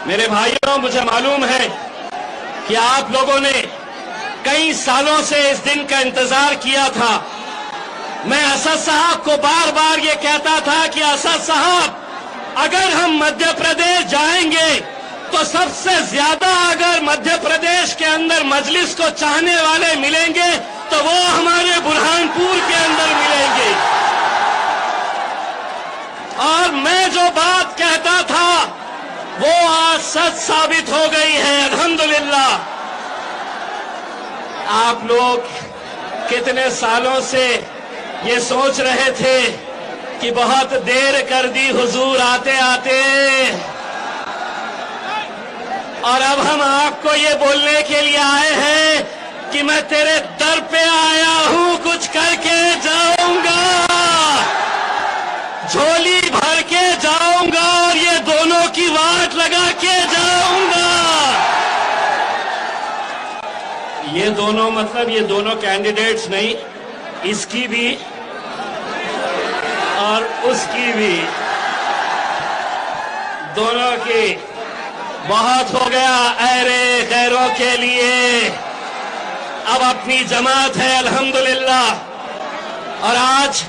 मेरे भाइयों, मुझे मालूम है कि आप लोगों ने कई सालों से इस दिन का इंतजार किया था। मैं असद साहब को बार बार ये कहता था कि असद साहब, अगर हम मध्य प्रदेश जाएंगे तो सबसे ज्यादा अगर मध्य प्रदेश के अंदर मजलिस को चाहने वाले मिलेंगे तो वो हमारे बुरहानपुर के अंदर मिलेंगे। और मैं जो बात कहता था वो आज सच साबित हो गई है, अल्हम्दुलिल्लाह। आप लोग कितने सालों से ये सोच रहे थे कि बहुत देर कर दी हुजूर आते आते, और अब हम आपको ये बोलने के लिए आए हैं कि मैं तेरे दर पे आया हूं, कुछ करके जाऊंगा, झोली भर के जाऊंगा और ये दोनों की वाट लगा के जाऊंगा। ये दोनों मतलब ये दोनों कैंडिडेट्स नहीं, इसकी भी और उसकी भी, दोनों की। बहुत हो गया ऐरे गैरों के लिए, अब अपनी जमात है अल्हम्दुलिल्लाह। और आज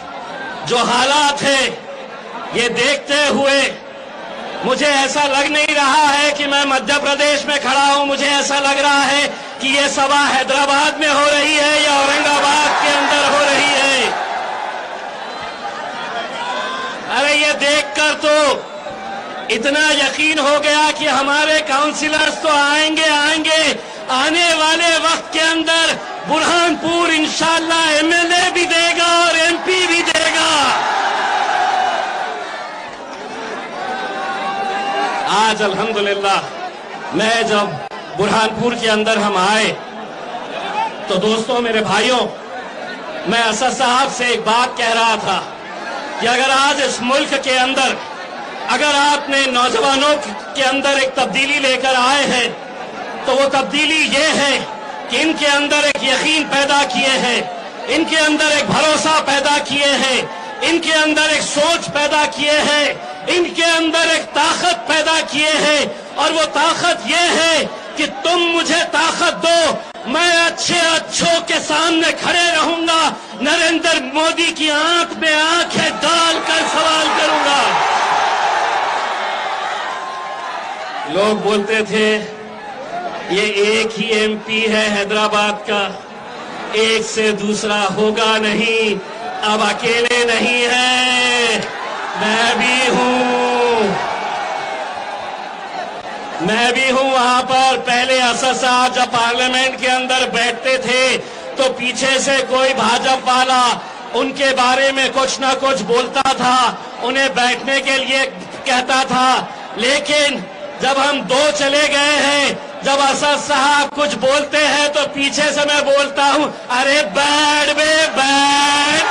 जो हालात है ये देखते हुए मुझे ऐसा लग नहीं रहा है कि मैं मध्य प्रदेश में खड़ा हूं। मुझे ऐसा लग रहा है कि ये सभा हैदराबाद में हो रही है या औरंगाबाद के अंदर हो रही है। अरे ये देखकर तो इतना यकीन हो गया कि हमारे काउंसिलर्स तो आएंगे। आने वाले वक्त के अंदर बुरहानपुर इंशाअल्लाह एमएलए भी देगा और एमपी भी देगा। आज अल्हम्दुलिल्लाह मैं जब बुरहानपुर के अंदर हम आए तो दोस्तों, मेरे भाइयों, मैं असद साहब से एक बात कह रहा था कि अगर आज इस मुल्क के अंदर अगर आपने नौजवानों के अंदर एक तब्दीली लेकर आए हैं तो वो तब्दीली ये है कि इनके अंदर एक यकीन पैदा किए हैं, इनके अंदर एक भरोसा पैदा किए हैं, इनके अंदर एक सोच पैदा किए हैं, इनके अंदर एक ताकत पैदा किए हैं। और वो ताकत ये है कि तुम मुझे ताकत दो, मैं अच्छों के सामने खड़े रहूंगा, नरेंद्र मोदी की आंख में आंखें डालकर सवाल करूंगा। लोग बोलते थे ये एक ही एमपी है हैदराबाद का, एक से दूसरा होगा नहीं, अब अकेले नहीं है, मैं भी हूं वहां पर। पहले असद साहब जब पार्लियामेंट के अंदर बैठते थे तो पीछे से कोई भाजपा वाला उनके बारे में कुछ ना कुछ बोलता था, उन्हें बैठने के लिए कहता था। लेकिन जब हम दो चले गए हैं, जब असद साहब कुछ बोलते हैं तो पीछे से मैं बोलता हूं, अरे बैठ बे बैठ।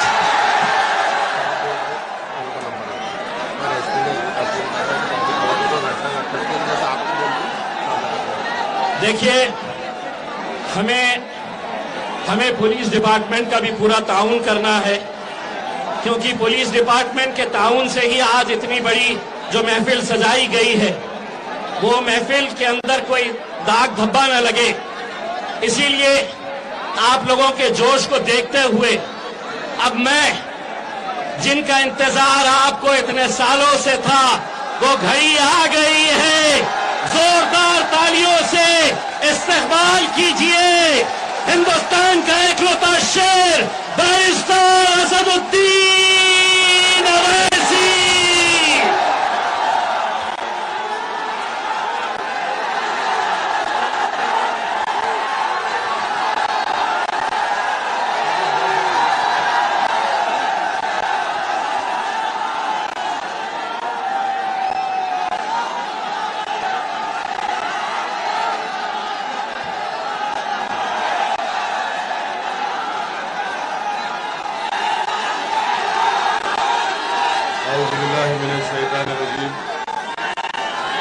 देखिए, हमें पुलिस डिपार्टमेंट का भी पूरा ताउन करना है, क्योंकि पुलिस डिपार्टमेंट के ताउन से ही आज इतनी बड़ी जो महफिल सजाई गई है वो महफिल के अंदर कोई दाग धब्बा न लगे। इसीलिए आप लोगों के जोश को देखते हुए अब मैं जिनका इंतजार आपको इतने सालों से था वो घड़ी आ गई है। जोरदार तालियों से इस्तकबाल कीजिए हिंदुस्तान का इकलौता शेर बैरिस्टर असदुद्दीन अवैसी।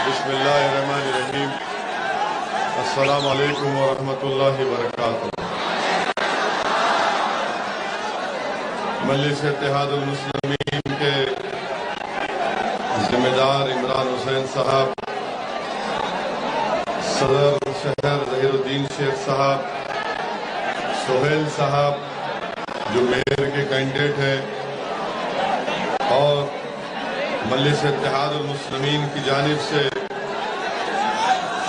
बिस्मिल्लाहिर्रहमानिर्रहीम। अस्सलामु अलैकुम वरहमतुल्लाहि वबरकातुहू। मजलिस इत्तेहादुल मुस्लिमीन के जिम्मेदार इमरान हुसैन साहब, सदर शहर जहीरुद्दीन शेख साहब, सोहेल साहब जो मेयर के कैंडिडेट हैं, और मजलिस इत्तेहादुल मुस्लिमीन की जानिब से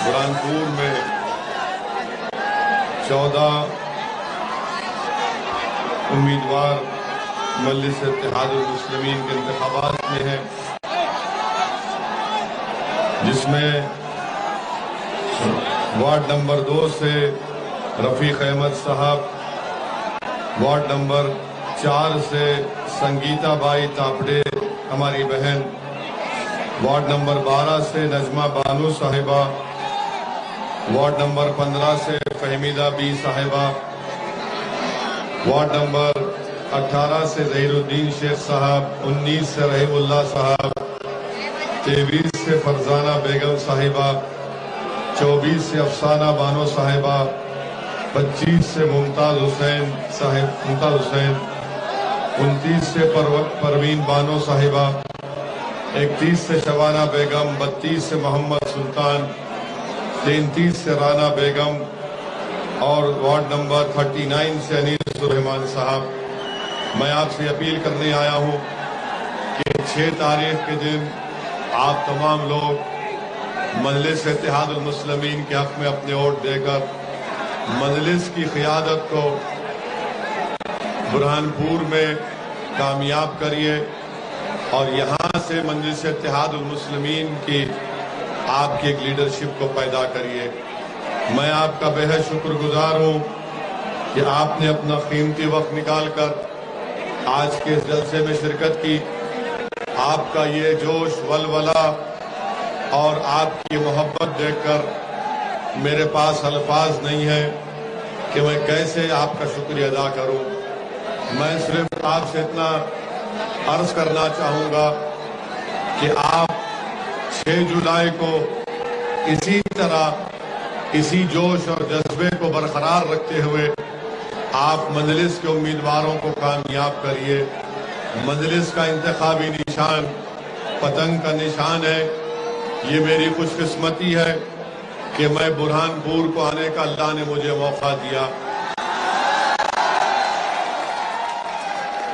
बुरहानपुर में 14 उम्मीदवार मजलिस इत्तेहादुल मुस्लिमीन के इंतखाबात में हैं, जिसमें वार्ड नंबर 2 से रफीक अहमद साहब, वार्ड नंबर 4 से संगीता बाई तापड़े हमारी बहन, वार्ड नंबर 12 से नजमा बानू साहिबा, वार्ड नंबर 15 से फहमीदा बी साहिबा, वार्ड नंबर 18 से जहीरुद्दीन शेख साहब, 19 से रहीमुल्लाह साहब, 23 से फरजाना बेगम साहिबा, 24 से अफसाना बानो साहिबा, 25 से मुमताज हुसैन, 29 से परवीन बानो साहिबा, 31 से शबाना बेगम, 32 से मोहम्मद सुल्तान, 33 से राना बेगम, और वार्ड नंबर 39 से अनीस रहमान साहब। मैं आपसे अपील करने आया हूं कि 6 तारीख के दिन आप तमाम लोग मजलिस इत्तेहादुल मुस्लिमीन के हक में अपने वोट देकर मजलिस की क़ियादत को बुरहानपुर में कामयाब करिए और यहाँ से मजलिस इत्तेहादुल मुस्लिमीन की आपकी एक लीडरशिप को पैदा करिए। मैं आपका बेहद शुक्रगुजार हूँ कि आपने अपना कीमती वक्त निकालकर आज के इस जलसे में शिरकत की। आपका ये जोश, वलवला और आपकी मोहब्बत देखकर मेरे पास अल्फाज नहीं है कि मैं कैसे आपका शुक्रिया अदा करूं। मैं सिर्फ आपसे इतना अर्ज करना चाहूंगा कि आप 6 जुलाई को इसी तरह, इसी जोश और जज्बे को बरकरार रखते हुए आप मजलिस के उम्मीदवारों को कामयाब करिए। मजलिस का इंतखाबी निशान पतंग का निशान है। ये मेरी खुशकिस्मती है कि मैं बुरहानपुर को आने का अल्लाह ने मुझे मौका दिया।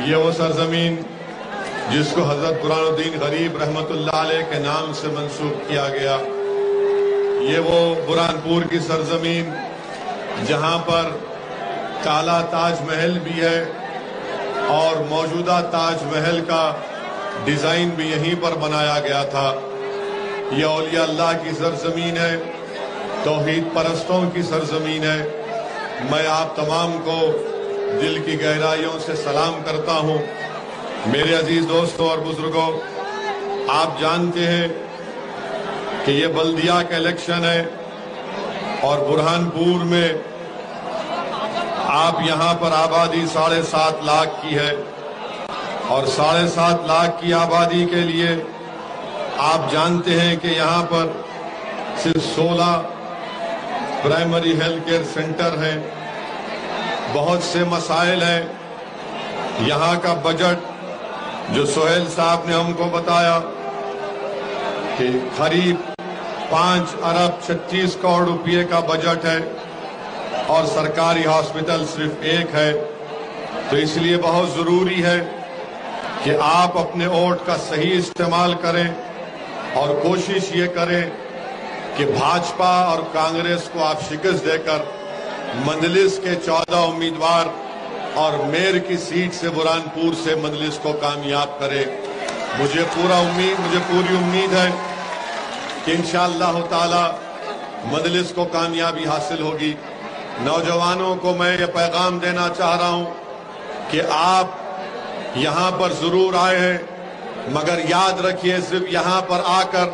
ये वो सरजमीन जिसको हजरत बुरहानुद्दीन गरीब रहमतुल्लाह अलैह के नाम से मंसूब किया गया, ये वो बुरहानपुर की सरजमीन जहां पर काला ताजमहल भी है और मौजूदा ताजमहल का डिजाइन भी यहीं पर बनाया गया था। यह औलिया अल्लाह की सरजमीन है, तौहीद परस्तों की सरजमीन है। मैं आप तमाम को दिल की गहराइयों से सलाम करता हूं। मेरे अजीज दोस्तों और बुजुर्गों, आप जानते हैं कि ये बल्दिया का इलेक्शन है और बुरहानपुर में आप यहां पर आबादी 7.5 लाख की है और 7.5 लाख की आबादी के लिए आप जानते हैं कि यहां पर सिर्फ 16 प्राइमरी हेल्थ केयर सेंटर हैं। बहुत से मसाइल हैं। यहां का बजट जो सोहेल साहब ने हमको बताया कि करीब 5 अरब 36 करोड़ रुपए का बजट है और सरकारी हॉस्पिटल सिर्फ एक है। तो इसलिए बहुत जरूरी है कि आप अपने वोट का सही इस्तेमाल करें और कोशिश ये करें कि भाजपा और कांग्रेस को आप शिकस्त देकर मजलिस के 14 उम्मीदवार और मेयर की सीट से बुरहानपुर से मजलिस को कामयाब करें। मुझे पूरी उम्मीद है कि इंशाअल्लाह ताला मजलिस को कामयाबी हासिल होगी। नौजवानों को मैं ये पैगाम देना चाह रहा हूं कि आप यहां पर जरूर आए हैं, मगर याद रखिए सिर्फ यहां पर आकर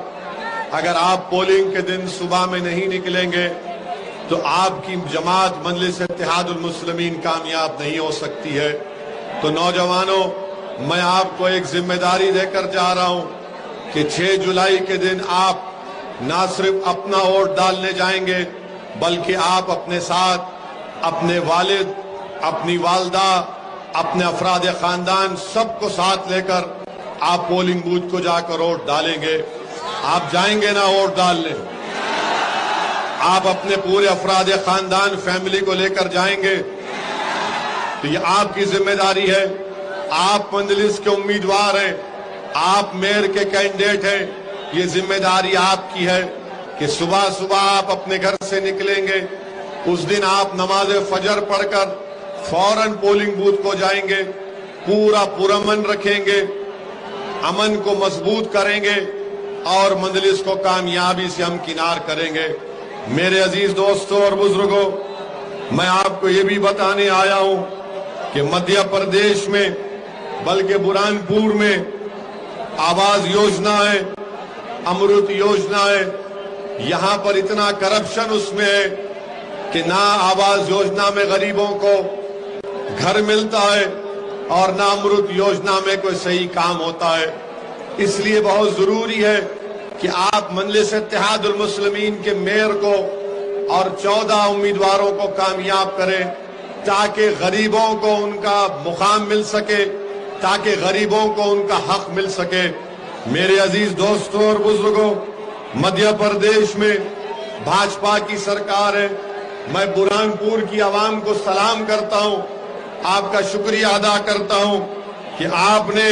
अगर आप पोलिंग के दिन सुबह में नहीं निकलेंगे तो आपकी जमात मजलिस इत्तेहादुल मुस्लिमीन कामयाब नहीं हो सकती है। तो नौजवानों, मैं आपको एक जिम्मेदारी देकर जा रहा हूं कि 6 जुलाई के दिन आप ना सिर्फ अपना वोट डालने जाएंगे बल्कि आप अपने साथ अपने वालिद, अपनी वालदा, अपने अफराद खानदान सबको साथ लेकर आप पोलिंग बूथ को जाकर वोट डालेंगे। आप जाएंगे ना वोट डालने? आप अपने पूरे अफराद खानदान फैमिली को लेकर जाएंगे, तो ये आपकी जिम्मेदारी है। आप मंजलिस के उम्मीदवार हैं, आप मेयर के कैंडिडेट हैं, ये जिम्मेदारी आपकी है कि सुबह सुबह आप अपने घर से निकलेंगे। उस दिन आप नमाज फजर पढ़कर फौरन पोलिंग बूथ को जाएंगे, पूरा पुरअमन रखेंगे, अमन को मजबूत करेंगे और मंजलिस को कामयाबी से हमकिनार करेंगे। मेरे अजीज दोस्तों और बुजुर्गों, मैं आपको ये भी बताने आया हूं कि मध्य प्रदेश में, बल्कि बुरहानपुर में आवास योजना है, अमृत योजना है, यहां पर इतना करप्शन उसमें है कि ना आवास योजना में गरीबों को घर मिलता है और ना अमृत योजना में कोई सही काम होता है। इसलिए बहुत जरूरी है कि आप मजलिस इत्तेहादुल मुस्लिमीन के मेयर को और 14 उम्मीदवारों को कामयाब करें, ताकि गरीबों को उनका मुकाम मिल सके, ताकि गरीबों को उनका हक मिल सके। मेरे अजीज दोस्तों और बुजुर्गों, मध्य प्रदेश में भाजपा की सरकार है। मैं बुरहानपुर की आवाम को सलाम करता हूं, आपका शुक्रिया अदा करता हूं कि आपने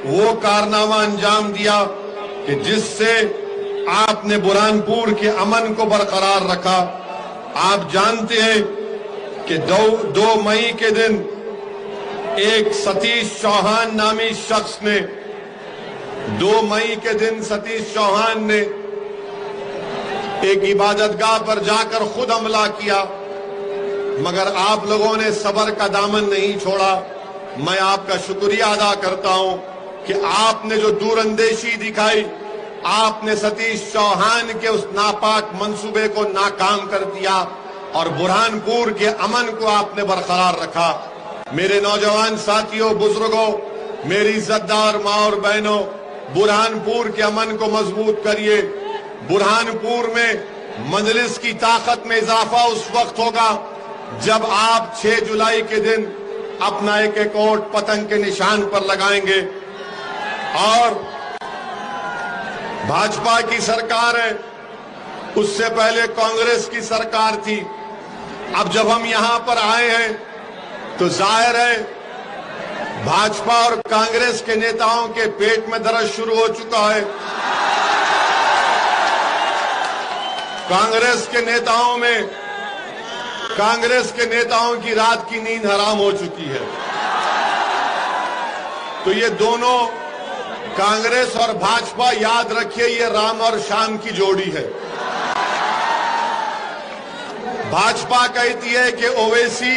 वो कारनामा अंजाम दिया कि जिससे आपने बुरहानपुर के अमन को बरकरार रखा। आप जानते हैं कि 2 मई के दिन एक सतीश चौहान नामी शख्स ने 2 मई के दिन सतीश चौहान ने एक इबादतगाह पर जाकर खुद हमला किया, मगर आप लोगों ने सब्र का दामन नहीं छोड़ा। मैं आपका शुक्रिया अदा करता हूं कि आपने जो दूरंदेशी दिखाई, आपने सतीश चौहान के उस नापाक मंसूबे को नाकाम कर दिया और बुरहानपुर के अमन को आपने बरकरार रखा। मेरे नौजवान साथियों, बुजुर्गों, मेरी इज्जतदार माँ और बहनों, बुरहानपुर के अमन को मजबूत करिए। बुरहानपुर में मजलिस की ताकत में इजाफा उस वक्त होगा जब आप 6 जुलाई के दिन अपना एक वोट पतंग के निशान पर लगाएंगे। और भाजपा की सरकार है, उससे पहले कांग्रेस की सरकार थी। अब जब हम यहां पर आए हैं तो जाहिर है भाजपा और कांग्रेस के नेताओं के पेट में दर्द शुरू हो चुका है। कांग्रेस के नेताओं की रात की नींद हराम हो चुकी है। तो ये दोनों, कांग्रेस और भाजपा, याद रखिए, ये राम और श्याम की जोड़ी है। भाजपा कहती है कि ओवैसी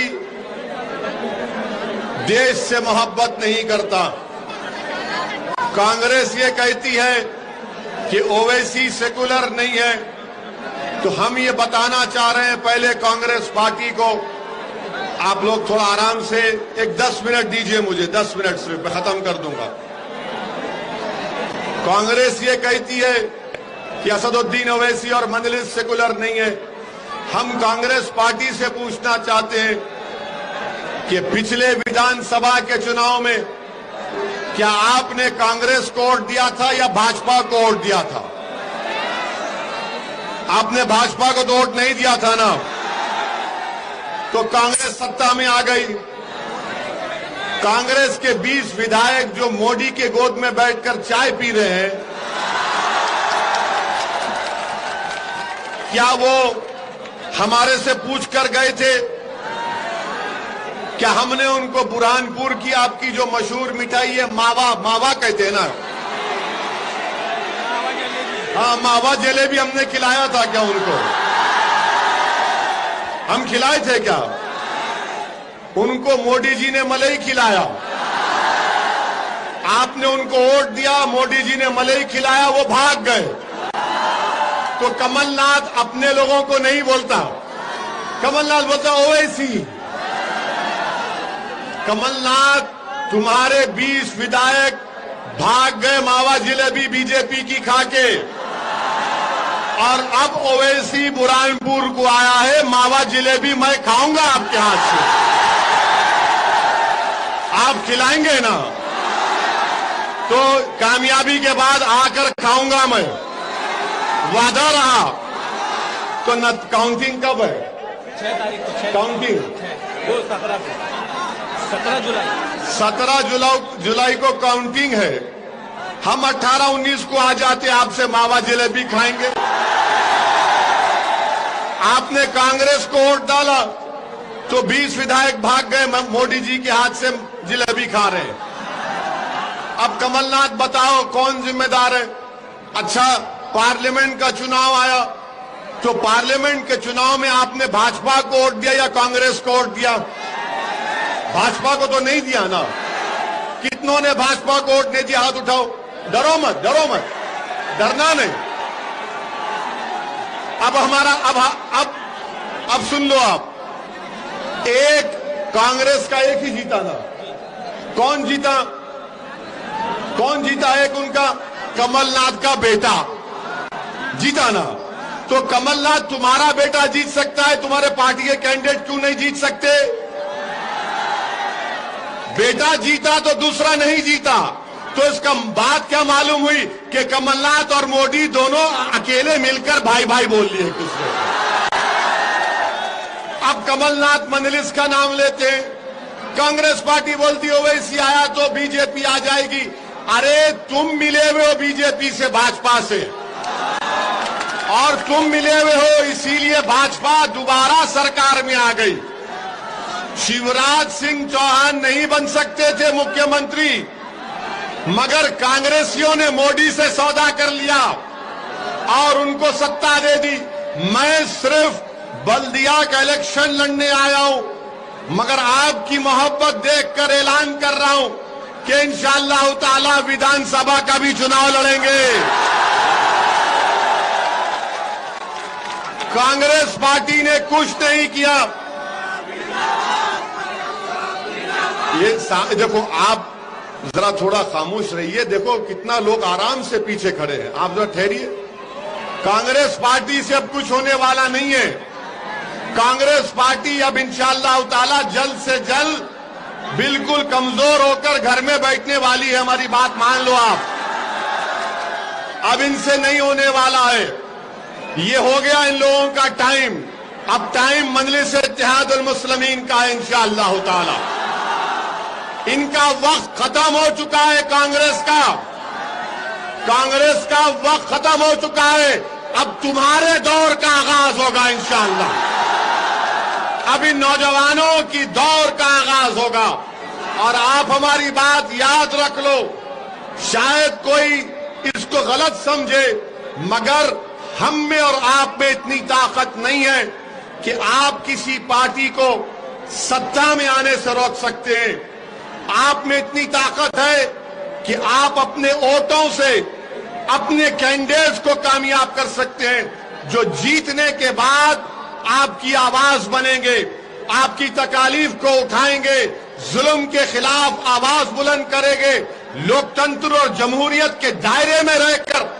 देश से मोहब्बत नहीं करता, कांग्रेस ये कहती है कि ओवैसी सेकुलर नहीं है। तो हम ये बताना चाह रहे हैं पहले कांग्रेस पार्टी को, आप लोग थोड़ा आराम से एक 10 मिनट दीजिए मुझे, 10 मिनट सिर्फ, मैं खत्म कर दूंगा। कांग्रेस ये कहती है कि असदुद्दीन ओवैसी और मजलिस सेकुलर नहीं है। हम कांग्रेस पार्टी से पूछना चाहते हैं कि पिछले विधानसभा के चुनाव में क्या आपने कांग्रेस को वोट दिया था या भाजपा को वोट दिया था? आपने भाजपा को तो वोट नहीं दिया था ना, तो कांग्रेस सत्ता में आ गई। कांग्रेस के 20 विधायक जो मोदी के गोद में बैठकर चाय पी रहे हैं, क्या वो हमारे से पूछ कर गए थे? क्या हमने उनको बुरहानपुर की आपकी जो मशहूर मिठाई है मावा कहते हैं ना, हाँ, मावा जलेबी हमने खिलाया था क्या उनको? हम खिलाए थे क्या? उनको मोदी जी ने मलई खिलाया। आपने उनको वोट दिया, मोदी जी ने मलई खिलाया, वो भाग गए। तो कमलनाथ अपने लोगों को नहीं बोलता, कमलनाथ बोलता ओवैसी। कमलनाथ, तुम्हारे 20 विधायक भाग गए मावा जलेबी बीजेपी की खाके, और अब ओवैसी बुरहानपुर को आया है, मावा जलेबी मैं खाऊंगा आपके हाथ से। आप खिलाएंगे ना? तो कामयाबी के बाद आकर खाऊंगा मैं, वादा रहा। तो न काउंटिंग कब है? 6 तारीख को काउंटिंग 17 जुलाई को काउंटिंग है। हम 18-19 को आ जाते, आपसे मावा जलेबी खाएंगे। आपने कांग्रेस को वोट डाला तो 20 विधायक भाग गए, मोदी जी के हाथ से जलेबी खा रहे हैं। अब कमलनाथ बताओ कौन जिम्मेदार है? अच्छा, पार्लियामेंट का चुनाव आया तो पार्लियामेंट के चुनाव में आपने भाजपा को वोट दिया या कांग्रेस को वोट दिया? भाजपा को तो नहीं दिया ना। कितनों ने भाजपा को वोट नहीं दिया? हाथ उठाओ। डरो मत, डरो मत, डरना नहीं। अब हमारा अब सुन लो आप, एक कांग्रेस का एक ही जीता था। कौन जीता? कौन जीता? एक उनका कमलनाथ का बेटा जीता ना। तो कमलनाथ तुम्हारा बेटा जीत सकता है, तुम्हारे पार्टी के कैंडिडेट क्यों नहीं जीत सकते? बेटा जीता तो दूसरा नहीं जीता। तो इसका बात क्या मालूम हुई कि कमलनाथ और मोदी दोनों अकेले मिलकर भाई भाई बोल लिए एक दूसरे को। अब कमलनाथ मंजलिस का नाम लेते हैं, कांग्रेस पार्टी बोलती हो वैसी आया तो बीजेपी आ जाएगी। अरे तुम मिले हुए हो बीजेपी से, भाजपा से, और तुम मिले हुए हो इसीलिए भाजपा दोबारा सरकार में आ गई। शिवराज सिंह चौहान नहीं बन सकते थे मुख्यमंत्री, मगर कांग्रेसियों ने मोदी से सौदा कर लिया और उनको सत्ता दे दी। मैं सिर्फ बल्दिया का इलेक्शन लड़ने आया हूं, मगर आपकी मोहब्बत देखकर ऐलान कर रहा हूं कि इंशाअल्लाह ताला विधानसभा का भी चुनाव लड़ेंगे। कांग्रेस पार्टी ने कुछ नहीं किया। ये देखो, आप जरा थोड़ा खामोश रहिए। देखो कितना लोग आराम से पीछे खड़े हैं। आप जरा ठहरिए। कांग्रेस पार्टी से अब कुछ होने वाला नहीं है। कांग्रेस पार्टी अब इंशाअल्लाह ताला जल्द से जल्द बिल्कुल कमजोर होकर घर में बैठने वाली है। हमारी बात मान लो आप। अब इनसे नहीं होने वाला है। ये हो गया इन लोगों का टाइम। अब टाइम मजलिस इत्तेहादुल मुस्लिमीन का है इंशाअल्लाह ताला। इनका वक्त खत्म हो चुका है। कांग्रेस का वक्त खत्म हो चुका है। अब तुम्हारे दौर का आगाज होगा इंशाअल्लाह। अब इन नौजवानों की दौर का आगाज होगा। और आप हमारी बात याद रख लो। शायद कोई इसको गलत समझे, मगर हम में और आप में इतनी ताकत नहीं है कि आप किसी पार्टी को सत्ता में आने से रोक सकते हैं। आप में इतनी ताकत है कि आप अपने वोटों से अपने कैंडिडेट्स को कामयाब कर सकते हैं, जो जीतने के बाद आपकी आवाज बनेंगे, आपकी तकालीफ को उठाएंगे, जुल्म के खिलाफ आवाज बुलंद करेंगे, लोकतंत्र और जमहूरियत के दायरे में रहकर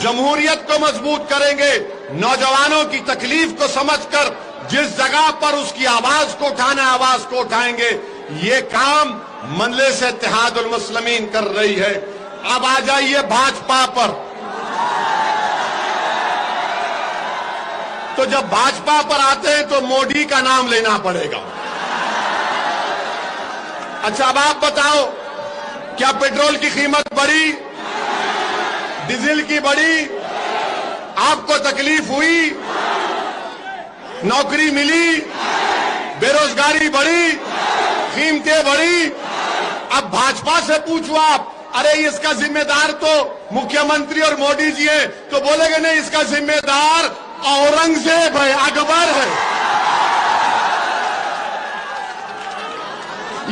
जमहूरियत को मजबूत करेंगे, नौजवानों की तकलीफ को समझकर जिस जगह पर उसकी आवाज को उठाना, आवाज को उठाएंगे। ये काम मजलिस इत्तेहादुल मुस्लिमीन कर रही है। अब आ जाइए भाजपा पर। तो जब भाजपा पर आते हैं तो मोदी का नाम लेना पड़ेगा। अच्छा, अब आप बताओ, क्या पेट्रोल की कीमत बढ़ी? डीजल की बढ़ी? आपको तकलीफ हुई? नौकरी मिली? बेरोजगारी बढ़ी? कीमतें बढ़ी? अब भाजपा से पूछो आप, अरे इसका जिम्मेदार तो मुख्यमंत्री और मोदी जी है, तो बोलेंगे नहीं, इसका जिम्मेदार औरंगजेब है, अकबर है।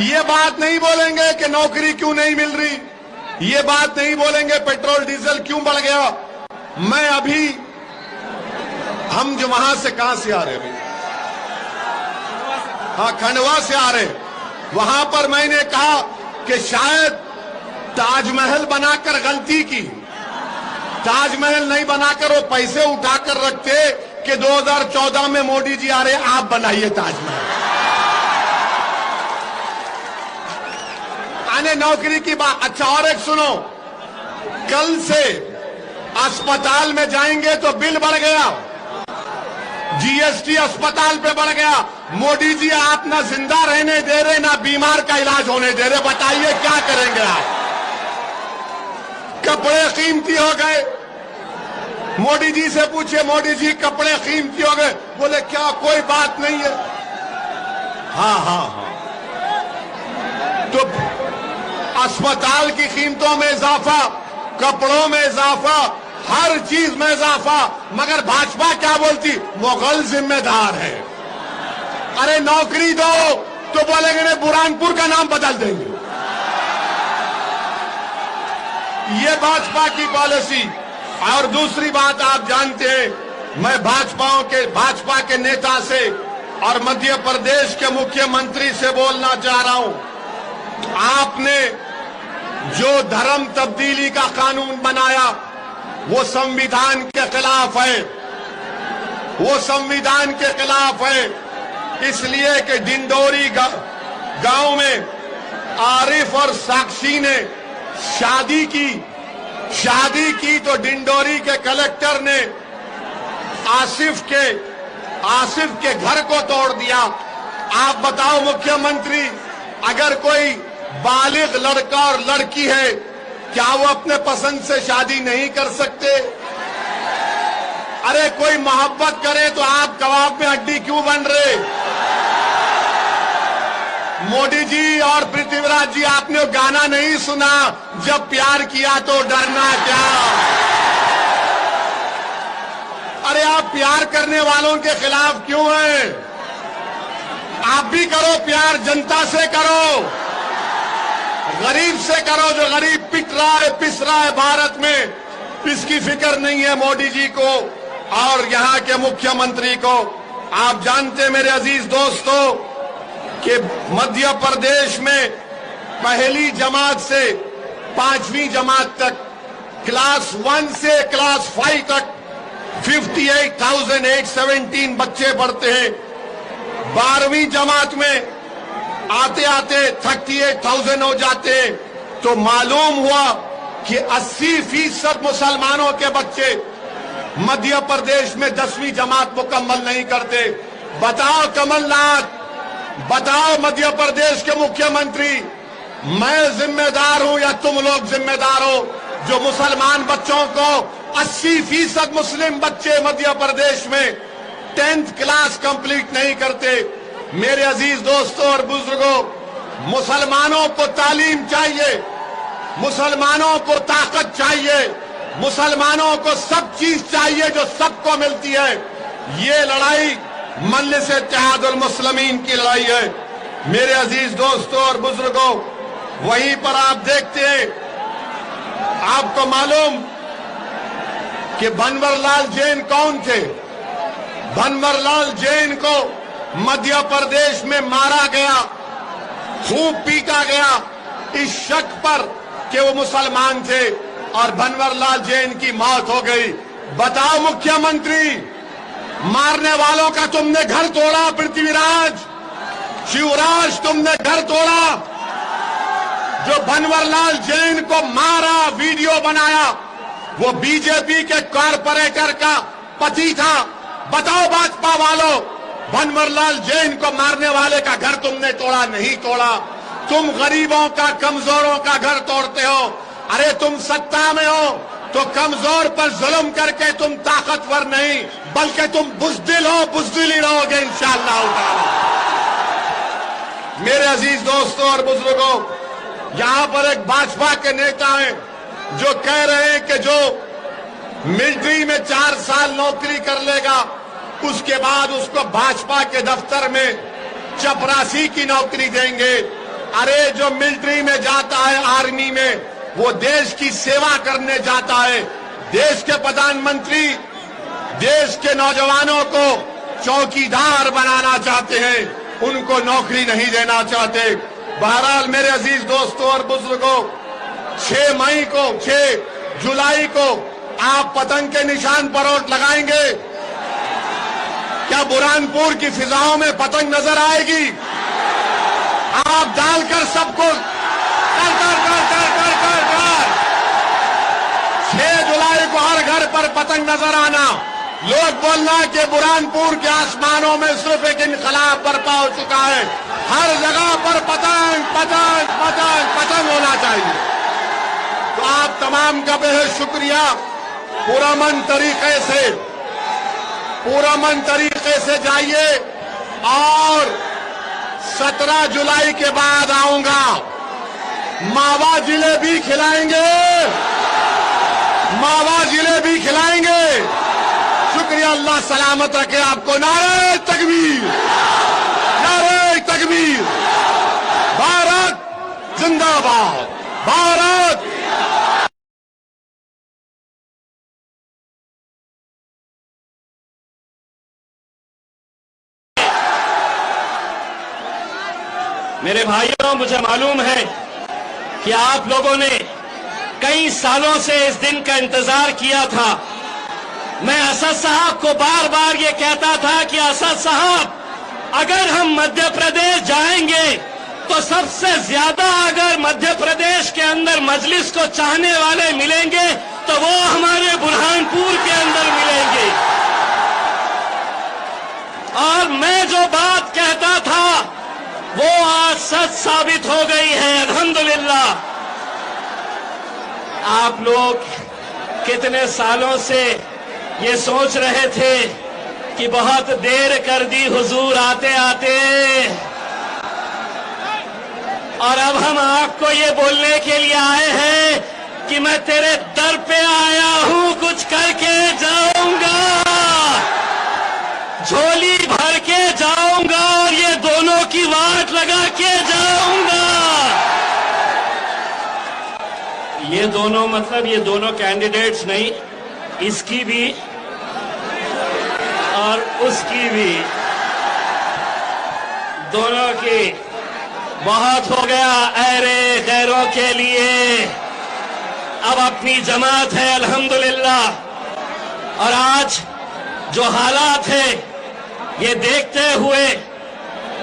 ये बात नहीं बोलेंगे कि नौकरी क्यों नहीं मिल रही, ये बात नहीं बोलेंगे पेट्रोल डीजल क्यों बढ़ गया। मैं अभी, हम जो वहां से कहां से आ रहे हैं, हाँ खंडवा से आ रहे हैं, वहां पर मैंने कहा कि शायद ताजमहल बनाकर गलती की। ताजमहल नहीं बनाकर वो पैसे उठाकर रखते कि 2014 में मोदी जी आ रहे, आप बनाइए ताजमहल। आने नौकरी की बात। अच्छा, और एक सुनो, कल से अस्पताल में जाएंगे तो बिल बढ़ गया। जीएसटी अस्पताल पे बढ़ गया। मोदी जी आप ना जिंदा रहने दे रहे ना बीमार का इलाज होने दे रहे, बताइए क्या करेंगे आप? कपड़े कीमती हो गए। मोदी जी से पूछिए, मोदी जी कपड़े कीमती हो गए, बोले क्या कोई बात नहीं है। हाँ। तो अस्पताल की कीमतों में इजाफा, कपड़ों में इजाफा, हर चीज में इजाफा, मगर भाजपा क्या बोलती? मुगल जिम्मेदार है। अरे नौकरी दो तो बोलेंगे नहीं, बुरहानपुर का नाम बदल देंगे। ये भाजपा की पॉलिसी। और दूसरी बात आप जानते हैं, मैं भाजपा के नेता से और मध्य प्रदेश के मुख्यमंत्री से बोलना चाह रहा हूं। आपने जो धर्म तब्दीली का कानून बनाया वो संविधान के खिलाफ है, वो संविधान के खिलाफ है। इसलिए कि डिंडोरी गांव में आरिफ और साक्षी ने शादी की तो डिंडोरी के कलेक्टर ने आसिफ के घर को तोड़ दिया। आप बताओ मुख्यमंत्री, अगर कोई बालिग लड़का और लड़की है, क्या वो अपने पसंद से शादी नहीं कर सकते? अरे कोई मोहब्बत करे तो आप कबाब में हड्डी क्यों बन रहे? मोदी जी और पृथ्वीराज जी, आपने गाना नहीं सुना, जब प्यार किया तो डरना क्या? अरे आप प्यार करने वालों के खिलाफ क्यों हैं? आप भी करो प्यार, जनता से करो, गरीब से करो, जो गरीब पिट रहा है, पिस रहा है भारत में। इसकी फिक्र नहीं है मोदी जी को और यहां के मुख्यमंत्री को। आप जानते हैं मेरे अजीज दोस्तों कि मध्य प्रदेश में पहली जमात से 5वीं जमात तक, क्लास 1 से क्लास 5 तक 58,817 बच्चे पढ़ते हैं। 12वीं जमात में आते आते 38,000 हो जाते हैं। तो मालूम हुआ कि 80% मुसलमानों के बच्चे मध्य प्रदेश में 10वीं जमात मुकम्मल नहीं करते। बताओ कमलनाथ, बताओ मध्य प्रदेश के मुख्यमंत्री, मैं जिम्मेदार हूं या तुम लोग जिम्मेदार हो जो मुसलमान बच्चों को 80% मुस्लिम बच्चे मध्य प्रदेश में 10th क्लास कंप्लीट नहीं करते? मेरे अजीज दोस्तों और बुजुर्गों, मुसलमानों को तालीम चाहिए, मुसलमानों को ताकत चाहिए, मुसलमानों को सब चीज चाहिए जो सबको मिलती है। ये लड़ाई मजलिस इत्तेहादुल मुस्लिमीन की लड़ाई है। मेरे अजीज दोस्तों और बुजुर्गों, वहीं पर आप देखते हैं, आपको मालूम कि भंवरलाल जैन कौन थे? भंवरलाल जैन को मध्य प्रदेश में मारा गया, खूब पीटा गया इस शक पर कि वो मुसलमान थे और भंवरलाल जैन की मौत हो गई। बताओ मुख्यमंत्री, मारने वालों का तुमने घर तोड़ा, पृथ्वीराज, शिवराज तुमने घर तोड़ा। जो भंवरलाल जैन को मारा, वीडियो बनाया, वो बीजेपी के कॉरपोरेटर का पति था। बताओ भाजपा वालों, भंवरलाल जैन को मारने वाले का घर तुमने तोड़ा नहीं तोड़ा? तुम गरीबों का, कमजोरों का घर तोड़ते हो। अरे तुम सत्ता में हो तो कमजोर पर जुल्म करके तुम ताकतवर नहीं, बल्कि तुम बुज़दिल हो, बुज़दिल ही रहोगे इंशाअल्लाह ताला। मेरे अजीज दोस्तों और बुजुर्गों, यहां पर एक भाजपा के नेता हैं जो कह रहे हैं कि जो मिलिट्री में 4 साल नौकरी कर लेगा उसके बाद उसको भाजपा के दफ्तर में चपरासी की नौकरी देंगे। अरे जो मिलिट्री में जाता है, आर्मी में, वो देश की सेवा करने जाता है। देश के प्रधानमंत्री देश के नौजवानों को चौकीदार बनाना चाहते हैं, उनको नौकरी नहीं देना चाहते। बहरहाल मेरे अजीज दोस्तों और बुजुर्गों, 6 जुलाई को आप पतंग के निशान पर वोट लगाएंगे? क्या बुरहानपुर की फिजाओं में पतंग नजर आएगी? आप डालकर सबको कर 6 जुलाई को हर घर पर पतंग नजर आना। लोग बोलना कि बुरहानपुर के आसमानों में सिर्फ एक इनकलाब बर्पा हो चुका है, हर जगह पर पतंग पतंग पतंग पतंग होना चाहिए। तो आप तमाम का बेहद शुक्रिया। पुरअमन तरीके से जाइए और 17 जुलाई के बाद आऊंगा, मावा जिलेबी खिलाएंगे, मावा जिलेबी खिलाएंगे। शुक्रिया, अल्लाह सलामत रखे आपको। नारे तकबीर, नारे तकबीर। भारत जिंदाबाद, भारत। मेरे भाइयों, मुझे मालूम है कि आप लोगों ने कई सालों से इस दिन का इंतजार किया था। मैं असद साहब को बार बार ये कहता था कि असद साहब, अगर हम मध्य प्रदेश जाएंगे तो सबसे ज्यादा अगर मध्य प्रदेश के अंदर मजलिस को चाहने वाले मिलेंगे तो वो हमारे बुरहानपुर के अंदर मिलेंगे। और मैं जो बात कहता था वो आज सच साबित हो गई है, अल्हम्दुलिल्लाह। आप लोग कितने सालों से ये सोच रहे थे कि बहुत देर कर दी हुजूर आते आते, और अब हम आपको ये बोलने के लिए आए हैं कि मैं तेरे दर पे आया हूं, कुछ करके जाऊंगा, झोली भर के जाऊंगा और ये दोनों की वाट लगा के जाऊंगा। ये दोनों मतलब ये दोनों कैंडिडेट्स नहीं, इसकी भी और उसकी भी, दोनों की। बहुत हो गया ऐरे गैरों के लिए, अब अपनी जमात है अल्हम्दुलिल्लाह। और आज जो हालात है ये देखते हुए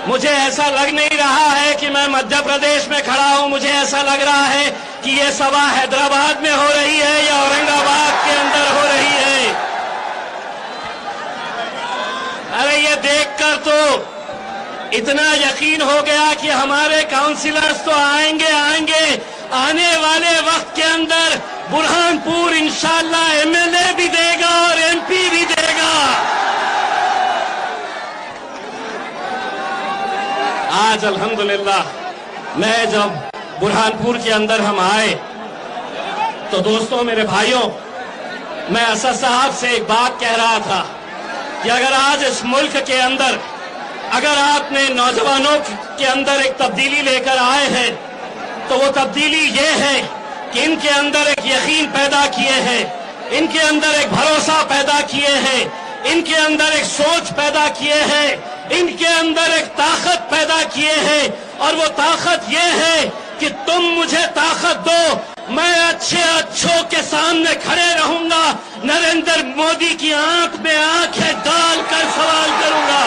मुझे ऐसा लग नहीं रहा है कि मैं मध्य प्रदेश में खड़ा हूं। मुझे ऐसा लग रहा है कि ये सभा हैदराबाद में हो रही है या औरंगाबाद के अंदर हो रही है। अरे ये देखकर तो इतना यकीन हो गया कि हमारे काउंसिलर्स तो आएंगे आएंगे, आने वाले वक्त के अंदर बुरहानपुर इंशाअल्लाह एमएलए भी देगा और एमपी भी देगा। आज अल्हम्दुलिल्लाह मैं जब बुरहानपुर के अंदर हम आए तो दोस्तों, मेरे भाइयों, मैं असद साहब से एक बात कह रहा था कि अगर आज इस मुल्क के अंदर अगर आपने नौजवानों के अंदर एक तब्दीली लेकर आए हैं तो वो तब्दीली ये है कि इनके अंदर एक यकीन पैदा किए हैं, इनके अंदर एक भरोसा पैदा किए हैं, इनके अंदर एक सोच पैदा किए हैं, इनके अंदर एक ताकत पैदा किए हैं। और वो ताकत ये है कि तुम मुझे ताकत दो, मैं अच्छों के सामने खड़े रहूंगा, नरेंद्र मोदी की आंख में आंखें डालकर सवाल करूंगा।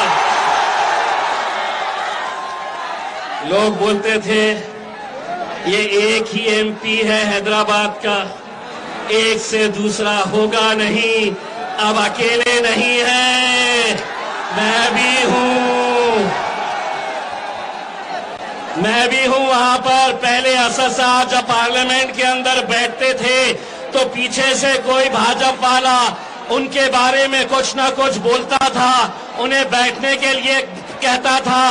लोग बोलते थे ये एक ही एमपी है हैदराबाद का, एक से दूसरा होगा नहीं, अब अकेले नहीं है, मैं भी हूं वहां पर। पहले असद साहब जब पार्लियामेंट के अंदर बैठते थे तो पीछे से कोई भाजपा वाला उनके बारे में कुछ ना कुछ बोलता था, उन्हें बैठने के लिए कहता था।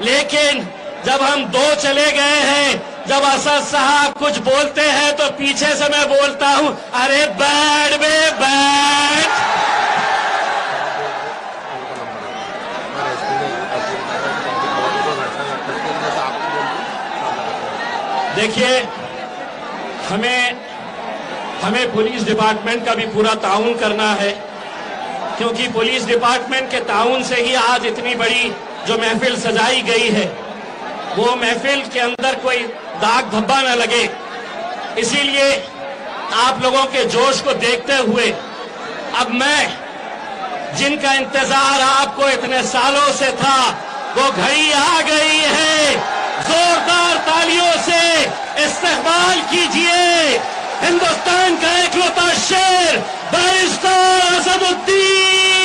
लेकिन जब हम दो चले गए हैं, जब असद साहब कुछ बोलते हैं तो पीछे से मैं बोलता हूं, अरे बैठ बे बैठ। देखिए, हमें पुलिस डिपार्टमेंट का भी पूरा ताउन करना है, क्योंकि पुलिस डिपार्टमेंट के ताउन से ही आज इतनी बड़ी जो महफिल सजाई गई है वो महफिल के अंदर कोई दाग धब्बा न लगे। इसीलिए आप लोगों के जोश को देखते हुए अब मैं जिनका इंतजार आपको इतने सालों से था वो घड़ी आ गई है। जोरदार तालियों से इस्तकबाल कीजिए हिंदुस्तान का इकलौता शेर बैरिस्टर असदुद्दीन।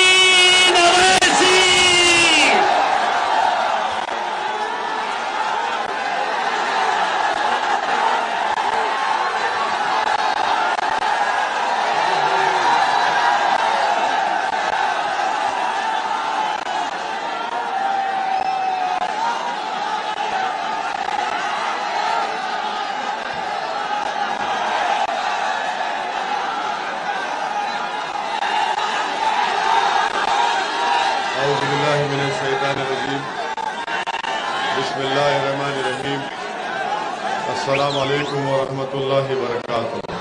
अस्सलाम वालेकुम व रहमतुल्लाहि व बरकातुहू।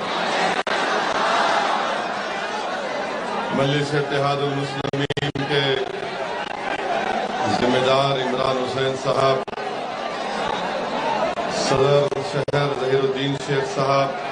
मजलिस इत्तेहादुल मुस्लिमीन के जिम्मेदार इमरान हुसैन साहब, सदर शहर जहीरुद्दीन शेख साहब,